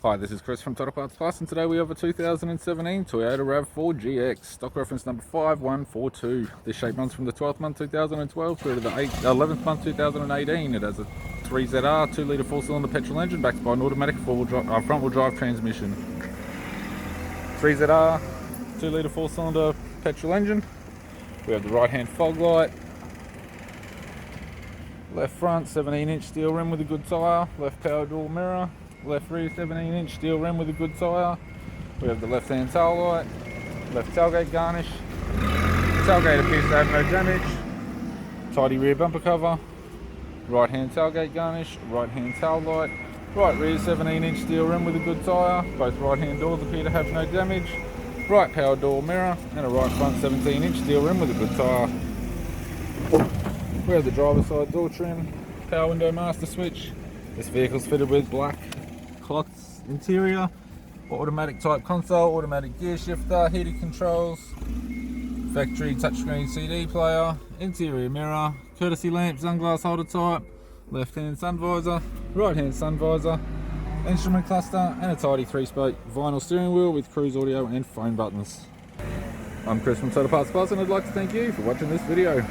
Hi, this is Chris from Toyota Parts Plus, and today we have a 2017 Toyota RAV4 GX, stock reference number 5142. This shape runs from the 12th month 2012 through to the 11th month 2018. It has a 3ZR 2-litre 4-cylinder petrol engine backed by an automatic front-wheel drive transmission. 3ZR 2-litre 4-cylinder petrol engine. We have the right-hand fog light, left front 17-inch steel rim with a good tyre, left power door mirror, left rear 17-inch steel rim with a good tyre. We have the left-hand tail light, left tailgate garnish. Tailgate appears to have no damage. Tidy rear bumper cover. Right-hand tailgate garnish, right-hand tail light. Right rear 17-inch steel rim with a good tyre. Both right-hand doors appear to have no damage. Right power door mirror and a right front 17-inch steel rim with a good tyre. We have the driver's side door trim, power window master switch. This vehicle is fitted with black cloth interior, automatic type console, automatic gear shifter, heated controls, factory touchscreen CD player, interior mirror, courtesy lamp, sunglass holder type, left hand sun visor, right hand sun visor, instrument cluster, and a tidy 3-spoke vinyl steering wheel with cruise audio and phone buttons. I'm Chris from Toyota Parts Plus, and I'd like to thank you for watching this video.